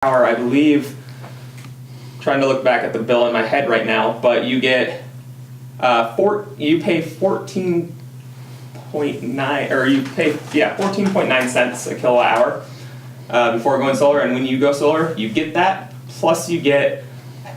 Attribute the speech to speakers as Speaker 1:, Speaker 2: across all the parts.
Speaker 1: hour, I believe, trying to look back at the bill in my head right now, but you get you pay 14.9, or you pay 14.9 cents a kilowatt hour before going solar, and when you go solar, you get that, plus you get, I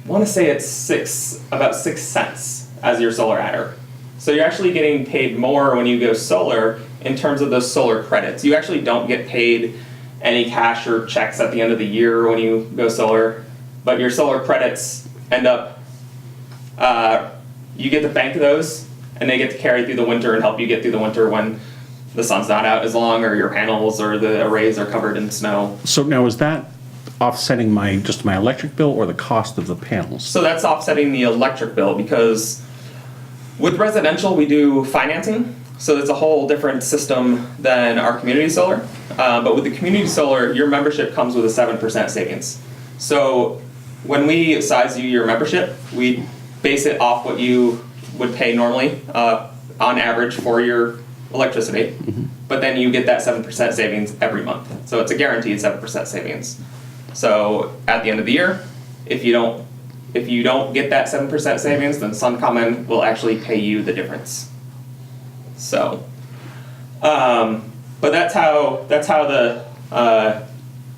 Speaker 1: want to say it's about 6 cents as your solar adder. So you're actually getting paid more when you go solar in terms of those solar credits. You actually don't get paid any cash or checks at the end of the year when you go solar, but your solar credits end up, you get to bank those, and they get to carry through the winter and help you get through the winter when the sun's not out as long, or your panels or the arrays are covered in snow.
Speaker 2: So now is that offsetting just my electric bill or the cost of the panels?
Speaker 1: So that's offsetting the electric bill, because with residential we do financing, so it's a whole different system than our community solar. But with the community solar, your membership comes with a 7% savings. So when we size you your membership, we base it off what you would pay normally on average for your electricity, but then you get that 7% savings every month. So it's a guaranteed 7% savings. So at the end of the year, if you don't get that 7% savings, then Suncommon will actually pay you the difference. So, but that's how the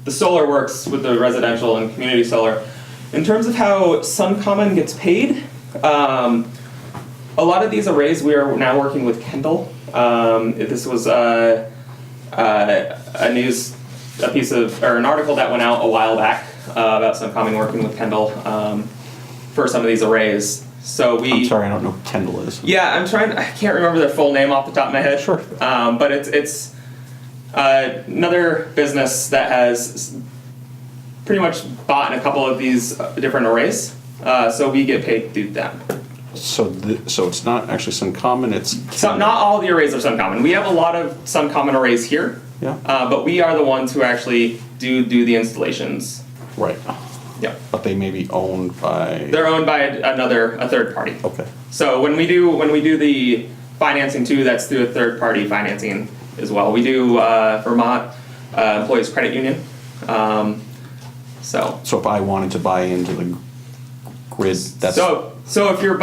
Speaker 1: solar works with the residential and community solar. In terms of how Suncommon gets paid, a lot of these arrays we are now working with Kendall. This was an article that went out a while back about Suncommon working with Kendall for some of these arrays. So I'm
Speaker 2: sorry, I don't know who Kendall is.
Speaker 1: Yeah, I can't remember their full name off the top of my head.
Speaker 2: Sure.
Speaker 1: But it's another business that has pretty much bought a couple of these different arrays. So we get paid through them.
Speaker 2: So it's not actually Suncommon, it's
Speaker 1: So not all the arrays are Suncommon. We have a lot of Suncommon arrays here.
Speaker 2: Yeah.
Speaker 1: But we are the ones who actually do the installations.
Speaker 2: Right.
Speaker 1: Yeah.
Speaker 2: But they may be owned by...
Speaker 1: They're owned by a third party.
Speaker 2: Okay.
Speaker 1: So when we do the financing too, that's through a third party financing as well. We do Vermont Employees Credit Union. So
Speaker 2: if I wanted to buy into the grid, that's...
Speaker 1: So if you're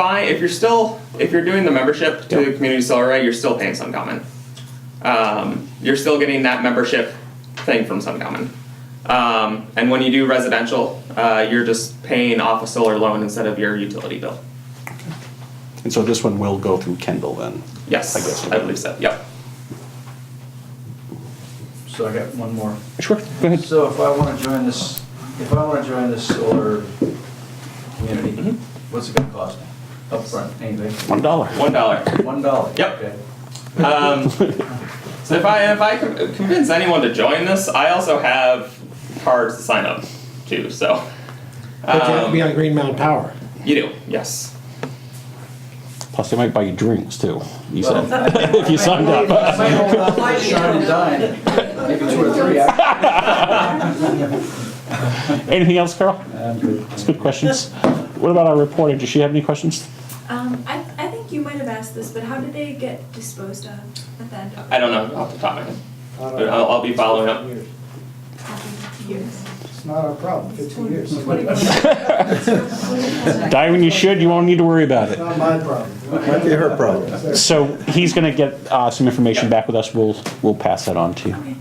Speaker 1: doing the membership to the community solar array, you're still paying Suncommon. You're still getting that membership thing from Suncommon. And when you do residential, you're just paying off a solar loan instead of your utility bill.
Speaker 2: Okay. And so this one will go through Kendall then?
Speaker 1: Yes, I believe so. Yep.
Speaker 3: So I got one more.
Speaker 2: Sure, go ahead.
Speaker 3: So if I want to join this solar community, what's it going to cost me upfront? Anything?
Speaker 2: $1.
Speaker 3: $1.
Speaker 1: Yep.
Speaker 3: Okay.
Speaker 1: So if I convince anyone to join this, I also have cards to sign up too. So.
Speaker 4: But you have to be on Green Mountain Power.
Speaker 1: You do, yes.
Speaker 2: Plus they might buy you drinks too, you said, if you signed up.
Speaker 3: Shine and dine. Maybe 2 or 3 after.
Speaker 2: Anything else, Carol?
Speaker 3: I'm good.
Speaker 2: That's good questions. What about our reporter? Does she have any questions?
Speaker 5: I think you might have asked this, but how did they get disposed of at the end of
Speaker 1: I don't know off the top of my head. But I'll be following up.
Speaker 5: years?
Speaker 4: It's not our problem, 50 years.
Speaker 2: Die when you should, you won't need to worry about it.
Speaker 4: Not my problem. Might be her problem.
Speaker 2: So he's gonna get some information back with us. We'll pass that on to you.
Speaker 5: Okay.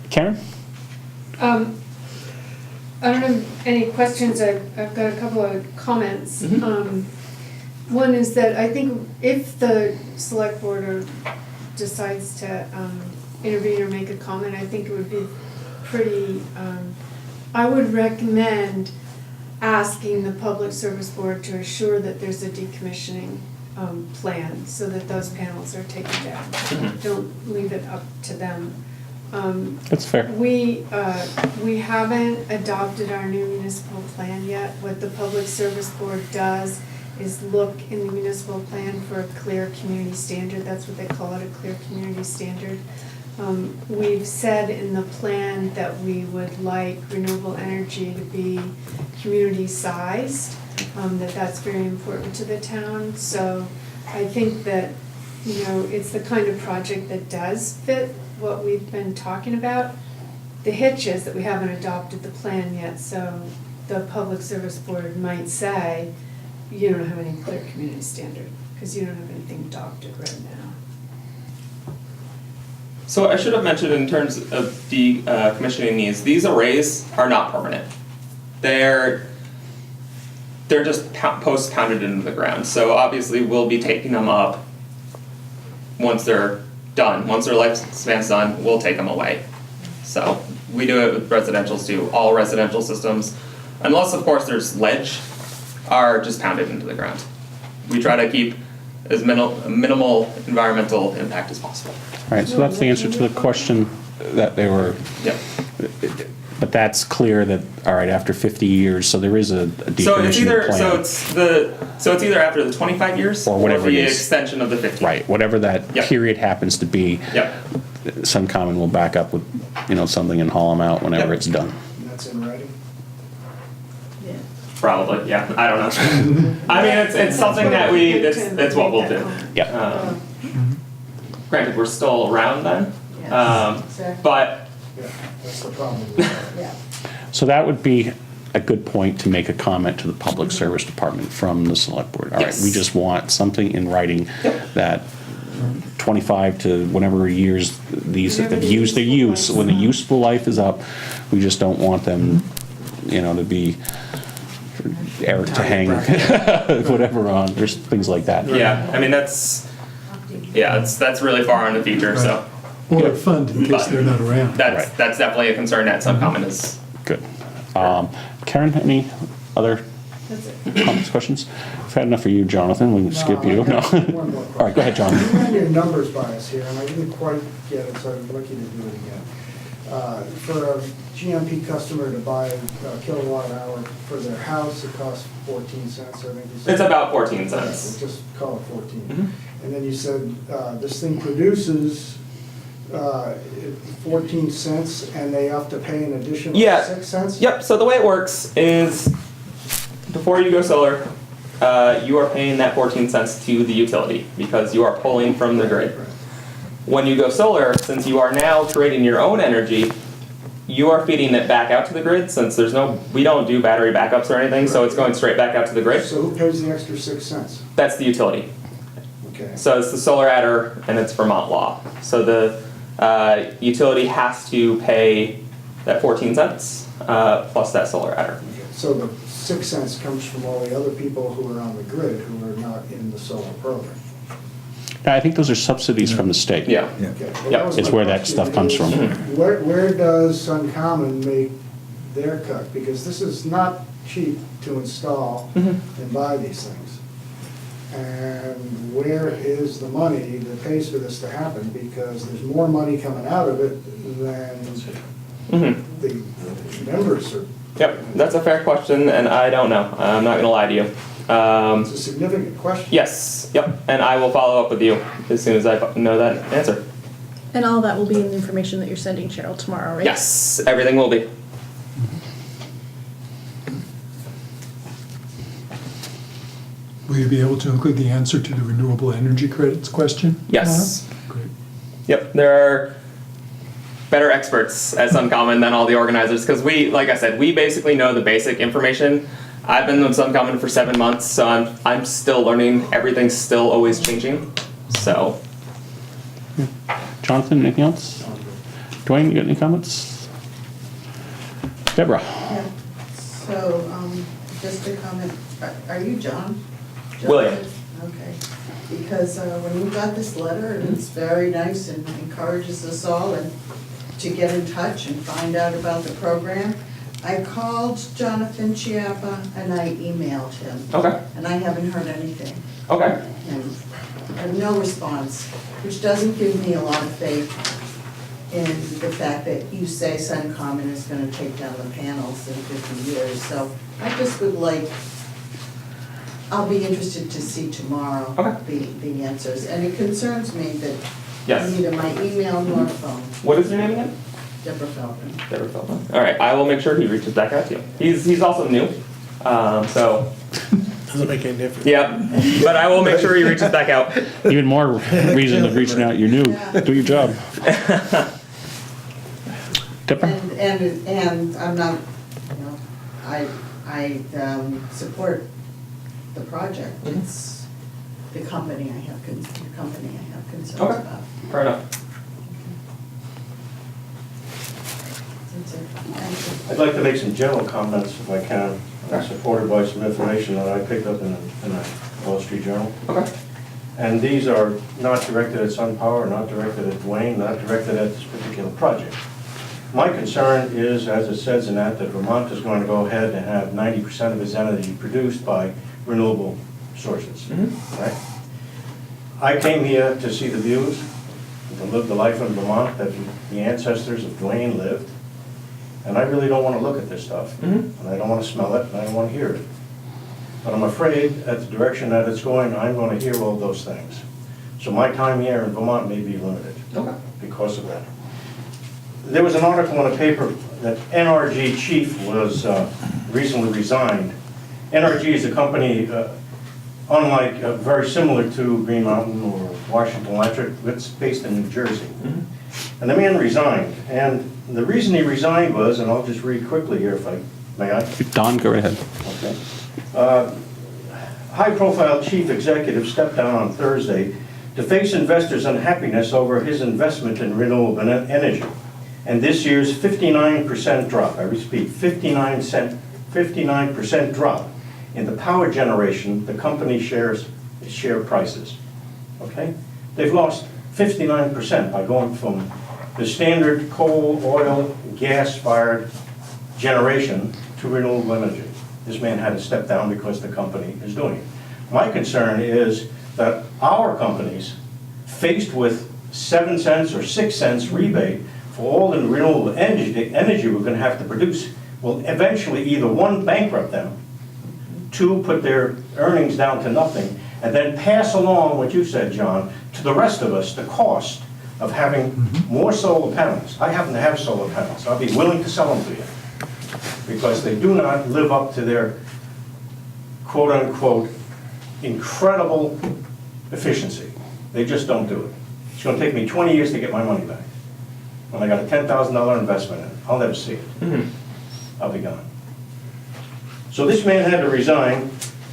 Speaker 2: Karen?
Speaker 6: I don't have any questions. I've got a couple of comments. One is that I think if the select board decides to intervene or make a comment, I think it would be pretty, I would recommend asking the Public Service Board to assure that there's a decommissioning plan so that those panels are taken down. Don't leave it up to them.
Speaker 2: That's fair.
Speaker 6: We haven't adopted our new municipal plan yet. What the Public Service Board does is look in the municipal plan for a clear community standard. That's what they call it, a clear community standard. We've said in the plan that we would like renewable energy to be community sized, that's very important to the town. So I think that, it's the kind of project that does fit what we've been talking about. the hitch is that we haven't adopted the plan yet, so the Public Service Board might say, you don't have any clear community standard, because you don't have anything adopted right now.
Speaker 1: So I should have mentioned in terms of decommissioning these arrays are not permanent. They're just post pounded into the ground. So obviously we'll be taking them up once they're done. Once their lifespan's done, we'll take them away. So we do it with residentials too. All residential systems, unless of course there's ledge, are just pounded into the ground. We try to keep as minimal environmental impact as possible.
Speaker 2: All right, so that's the answer to the question that they were,
Speaker 1: Yep.
Speaker 2: but that's clear that, all right, after 50 years, so there is a
Speaker 1: So it's
Speaker 2: decommissioning
Speaker 1: either
Speaker 2: plan.
Speaker 1: so it's either after the 25 years
Speaker 2: Or whatever
Speaker 1: the
Speaker 2: it is.
Speaker 1: extension of the 50.
Speaker 2: Right, whatever that
Speaker 1: Yep.
Speaker 2: period happens to be,
Speaker 1: Yep.
Speaker 2: Suncommon will back up with, something and haul them out whenever
Speaker 1: Yep.
Speaker 2: it's done.
Speaker 4: And that's in writing?
Speaker 1: Probably, yeah. I don't know. I mean, it's something that it's what we'll do.
Speaker 2: Yeah,
Speaker 1: Granted, we're still around then,
Speaker 7: Exactly.
Speaker 1: but
Speaker 4: Yeah, that's the problem.
Speaker 7: Yeah.
Speaker 2: so that would be a good point to make a comment to the Public Service Department from the Select Board. All right, we
Speaker 1: Yes.
Speaker 2: just want something in writing that 25 to whatever years these have used their use, when the useful life is up, we just don't want them, to be, Eric to hang, whatever on, there's things like that.
Speaker 1: yeah, I mean, that's really far in the future, so
Speaker 8: Or a fund in case they're not around.
Speaker 1: that's
Speaker 2: Right.
Speaker 1: that's definitely a concern at Suncommon is.
Speaker 2: Good. Karen, any other
Speaker 6: That's it.
Speaker 2: comments, questions? We've had enough for you, Jonathan, we can skip you. No.
Speaker 4: One more
Speaker 2: All right, go ahead, John.
Speaker 4: You ran your numbers by us here, and I didn't quite get it, so I'd like you to do it again. For a GMP customer to buy a kilowatt hour for their house, it costs 14 cents, I think you said.
Speaker 1: It's about 14
Speaker 4: Yeah,
Speaker 1: cents.
Speaker 4: we'll just call it 14.
Speaker 1: Mhm.
Speaker 4: And then you said this thing produces 14 cents, and they have to pay an additional
Speaker 1: Yeah.
Speaker 4: 6 cents?
Speaker 1: Yep. So the way it works is, before you go solar, you are paying that 14 cents to the utility because you are pulling from the grid.
Speaker 4: Right.
Speaker 1: When you go solar, since you are now creating your own energy, you are feeding it back out to the grid since we don't do battery backups or anything, so it's going straight back out to the grid.
Speaker 4: So who pays the extra 6 cents?
Speaker 1: That's the utility.
Speaker 4: Okay.
Speaker 1: So it's the solar adder and it's Vermont law. So the utility has to pay that 14 cents plus that solar adder.
Speaker 4: So the 6 cents comes from all the other people who are on the grid who are not in the solar program.
Speaker 2: I think those are subsidies from the state.
Speaker 1: Yeah.
Speaker 4: Okay, well,
Speaker 1: Yep.
Speaker 4: that was
Speaker 2: It's
Speaker 4: my
Speaker 2: where that
Speaker 4: question,
Speaker 2: stuff comes from.
Speaker 4: is Where does Suncommon make their cut? Because this is not cheap to install and buy these things. And where is the money that pays for this to happen? Because there's more money coming out of it than the members are.
Speaker 1: Yep. That's a fair question, and I don't know. I'm not gonna lie to you.
Speaker 4: It's a significant question.
Speaker 1: Yes. Yep. And I will follow up with you as soon as I know that answer.
Speaker 7: And all that will be in the information that you're sending Cheryl tomorrow, right?
Speaker 1: Yes. Everything will be.
Speaker 8: Will you be able to include the answer to the renewable energy credits question?
Speaker 1: Yes.
Speaker 8: Great.
Speaker 1: Yep, there are better experts at Suncommon than all the organizers because like I said, we basically know the basic information. I've been with Suncommon for 7 months, so I'm still learning. Everything's still always changing. So,
Speaker 2: Jonathan, anything else? Dwayne, you got any comments? Deborah?
Speaker 9: Yeah, so, just a comment, are you John?
Speaker 1: William.
Speaker 9: Okay, because when you got this letter, and it's very nice and encourages us all and to get in touch and find out about the program, I called Jonathan Chiappa and I emailed him.
Speaker 1: okay,
Speaker 9: And I haven't heard anything,
Speaker 1: okay.
Speaker 9: and I have no response, which doesn't give me a lot of faith in the fact that you say Suncommon is gonna take down the panels in 50 years. So I just would like, I'll be interested to see tomorrow the answers. And it concerns me that
Speaker 1: Yes.
Speaker 9: neither my email nor phone,
Speaker 1: What is your name again?
Speaker 9: Deborah Feldman.
Speaker 1: Deborah Feldman. All right, I will make sure he reaches back out to you. He's also new, so
Speaker 4: Doesn't make any difference.
Speaker 1: yeah. But I will make sure he reaches back out.
Speaker 2: Even more reason of reaching out, you're new, do your job. Deborah?
Speaker 9: and I'm not, you know, I support the project. It's the company I have concerns
Speaker 1: Okay.
Speaker 9: about.
Speaker 1: Fair enough.
Speaker 9: That's it. Thank you.
Speaker 10: I'd like to make some general comments if I can, supported by some information that I picked up in the Wall Street Journal.
Speaker 1: Okay.
Speaker 10: And these are not directed at SunPower, not directed at Dwayne, not directed at this particular project. My concern is, as it says in that Vermont is going to go ahead and have 90% of its energy produced by renewable sources, right? I came here to see the views, to live the life in Vermont that the ancestors of Dwayne lived. And I really don't want to look at this stuff, and I don't want to smell it, and I don't want to hear it. But I'm afraid at the direction that it's going, I'm going to hear all those things. So my time here in Vermont may be limited because of that. There was an article in a paper that NRG chief was recently resigned. NRG is a company, unlike, very similar to Green Mountain or Washington Electric, it's based in New Jersey. And the man resigned, and the reason he resigned was, and I'll just read quickly here if may I?
Speaker 2: Don, go ahead.
Speaker 10: Okay. High-profile chief executive stepped down on Thursday to face investors' unhappiness over his investment in renewable energy. And this year's 59% drop, I repeat, 59% drop in the power generation the company share prices. Okay? They've lost 59% by going from the standard coal, oil, gas-fired generation to renewable energy. This man had to step down because the company is doing it. My concern is that our companies, faced with 7 cents or 6 cents rebate for all the renewable energy we're going to have to produce, will eventually either, one, bankrupt them, two, put their earnings down to nothing, and then pass along what you said, John, to the rest of us, the cost of having more solar panels. I happen to have solar panels. I'll be willing to sell them to you because they do not live up to their quote-unquote incredible efficiency. They just don't do it. It's going to take me 20 years to get my money back. When I got a $10,000 investment in it, I'll never see it. I'll be gone. So this man had to resign,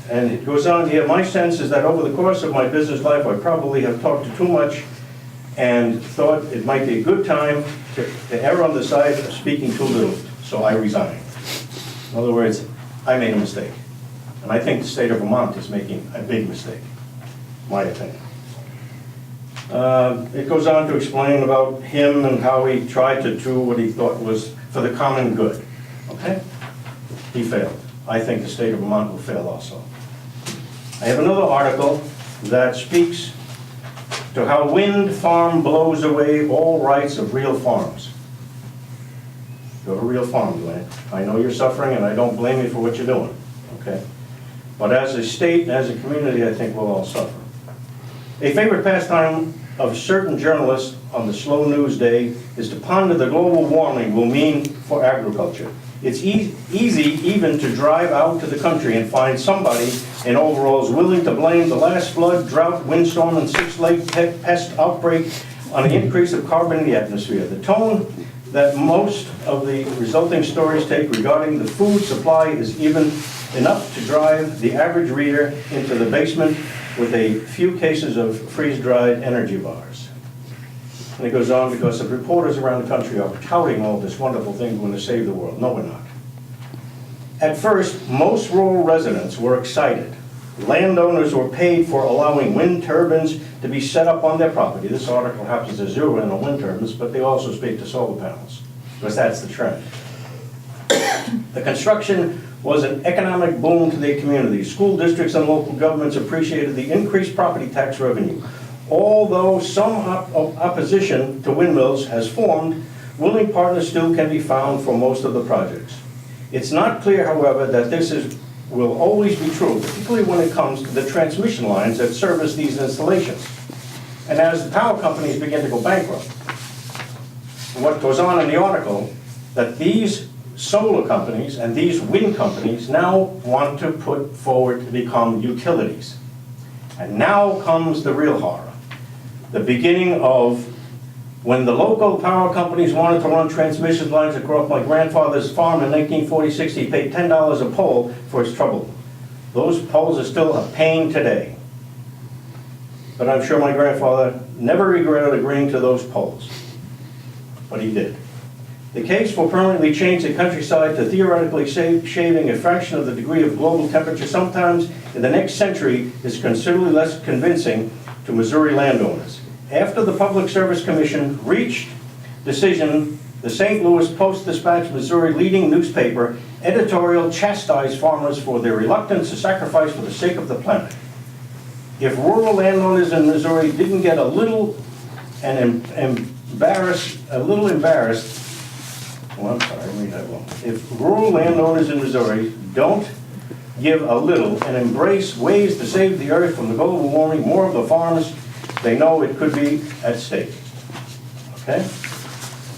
Speaker 10: and it goes on here. My sense is that over the course of my business life, I probably have talked to too much and thought it might be a good time to err on the side of speaking too little. So I resigned. In other words, I made a mistake. And I think the state of Vermont is making a big mistake, my opinion. It goes on to explain about him and how he tried to do what he thought was for the common good. Okay? He failed. I think the state of Vermont will fail also. I have another article that speaks to how wind farm blows away all rights of real farms. Go to real farm, Dwayne. I know you're suffering, and I don't blame you for what you're doing. Okay? But as a state and as a community, I think we'll all suffer. A favorite pastime of certain journalists on the slow news day is to ponder the global warming will mean for agriculture. It's easy even to drive out to the country and find somebody in overalls willing to blame the last flood, drought, windstorm, and 6-lake pest outbreak on the increase of carbon in the atmosphere. The tone that most of the resulting stories take regarding the food supply is even enough to drive the average reader into the basement with a few cases of freeze-dried energy bars. And it goes on because the reporters around the country are touting all this wonderful thing going to save the world. No, we're not. At first, most rural residents were excited. Landowners were paid for allowing wind turbines to be set up on their property. This article happens to zero in on wind turbines, but they also speak to solar panels, because that's the trend. The construction was an economic boom to their community. School districts and local governments appreciated the increased property tax revenue. Although some opposition to windmills has formed, willing partners still can be found for most of the projects. It's not clear, however, that this will always be true, particularly when it comes to the transmission lines that service these installations. And as the power companies begin to go bankrupt, and what goes on in the article, that these solar companies and these wind companies now want to put forward to become utilities. And now comes the real horror. The beginning of When the local power companies wanted to run transmission lines across my grandfather's farm in 1946, he paid $10 a pole for his trouble. Those poles are still a pain today. But I'm sure my grandfather never regretted agreeing to those poles. But he did. The case for permanently change the countryside to theoretically shaving a fraction of the degree of global temperature sometimes in the next century is considerably less convincing to Missouri landowners. After the Public Service Commission reached decision, the St. Louis Post-Dispatch, Missouri leading newspaper, editorial chastised farmers for their reluctance to sacrifice for the sake of the planet. If rural landowners in Missouri didn't get a little embarrassed, well, I'm sorry, I read that wrong. If rural landowners in Missouri don't give a little and embrace ways to save the earth from the global warming, more of the farmers, they know it could be at stake. Okay?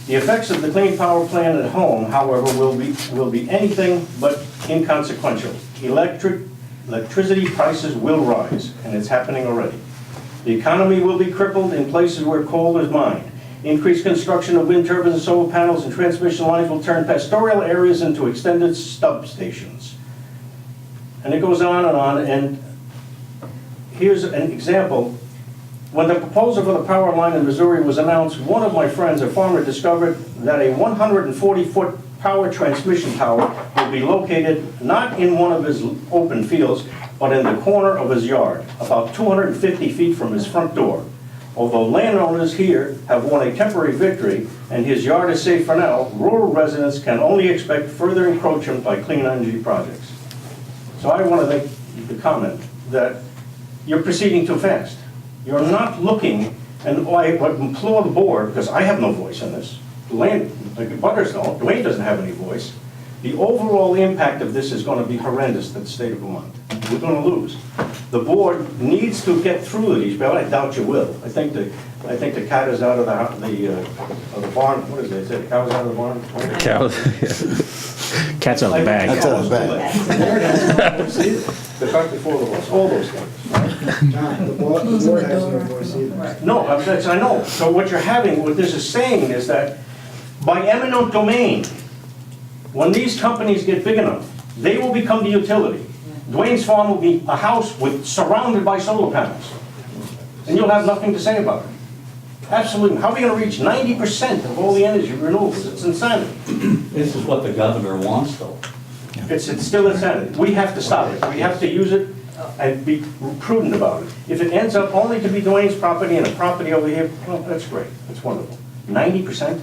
Speaker 10: The effects of the Clean Power Plan at home, however, will be anything but inconsequential. Electricity prices will rise, and it's happening already. The economy will be crippled in places where coal is mined. Increased construction of wind turbines and solar panels and transmission lines will turn pastoral areas into extended substations. And it goes on, and here's an example. When the proposal for the power line in Missouri was announced, one of my friends, a farmer, discovered that a 140-foot power transmission tower will be located not in one of his open fields, but in the corner of his yard, about 250 feet from his front door. Although landowners here have won a temporary victory and his yard is safe for now, rural residents can only expect further encroachment by clean energy projects. So I want to make the comment that you're proceeding too fast. You're not looking, and I implore the board, because I have no voice in this, the butters don't, Dwayne doesn't have any voice. The overall impact of this is going to be horrendous to the state of Vermont. We're going to lose. The board needs to get through these, but I doubt you will. I think the cat is out of the barn. What is it? Is it the cow's out of the barn?
Speaker 2: Cow, cat's out of the bag.
Speaker 3: That's out of the bag.
Speaker 10: The cart before the horse, all those things.
Speaker 4: John, the board has no voice either.
Speaker 10: No, I know. So what you're having, what this is saying is that by eminent domain, when these companies get big enough, they will become the utility. Dwayne's farm will be a house surrounded by solar panels. And you'll have nothing to say about it. Absolutely. How are we going to reach 90% of all the energy renewables? It's insanity.
Speaker 11: This is what the governor wants, though.
Speaker 10: It's still insanity. We have to stop it. We have to use it and be prudent about it. If it ends up only to be Dwayne's property and a property over here, well, that's great. That's wonderful. 90%?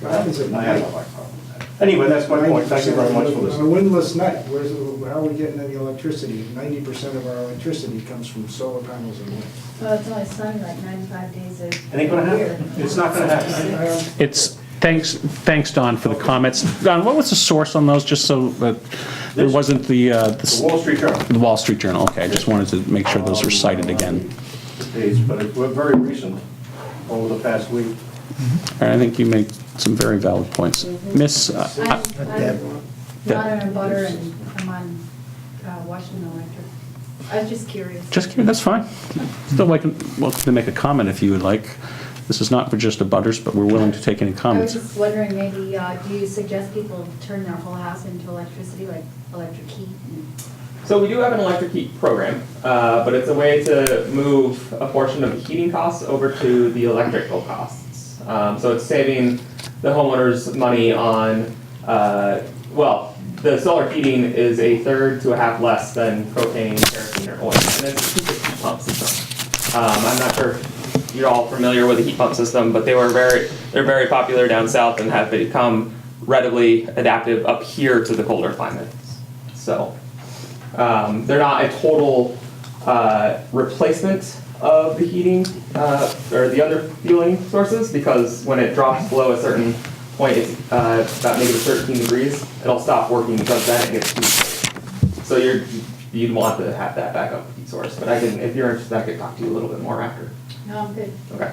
Speaker 4: What happens at
Speaker 10: I have no
Speaker 4: night?
Speaker 10: problem with that. Anyway, that's my point. Thank you very much for
Speaker 4: On a
Speaker 10: listening.
Speaker 4: windless night, how are we getting any electricity? 90% of our electricity comes from solar panels and wind.
Speaker 12: Well, it's only sunny like 95 days a
Speaker 10: It ain't gonna
Speaker 12: year.
Speaker 10: happen. It's not gonna happen.
Speaker 2: It's, thanks, Don, for the comments. Don, what was the source on those, just so that there wasn't
Speaker 10: The Wall Street Journal.
Speaker 2: the Wall Street Journal? Okay, I just wanted to make sure those were cited again.
Speaker 10: But it's very recent, over the past week.
Speaker 2: And I think you make some very valid points. Miss,
Speaker 12: I'm not on butter and I'm on Washington Electric. I was just curious.
Speaker 2: just kidding, that's fine. Still welcome to make a comment if you would like. This is not for just the butters, but we're willing to take any
Speaker 12: I was
Speaker 2: comments.
Speaker 12: just wondering, maybe, do you suggest people turn their whole house into electricity, like electric heat?
Speaker 1: So we do have an electric heat program, but it's a way to move a portion of the heating costs over to the electrical costs. So it's saving the homeowners money on, the solar heating is a third to a half less than propane, kerosene, or oil, and it's a heat pump system. I'm not sure if you're all familiar with the heat pump system, but they're very popular down south and have become readily adaptive up here to the colder climates. So they're not a total replacement of the heating or the other fueling sources, because when it drops below a certain point, it's about negative 13 degrees, it'll stop working because then it gets too cold. So you'd want to have that backup heat source. But if you're interested, I could talk to you a little bit more after.
Speaker 12: No, I'm good.
Speaker 1: Okay.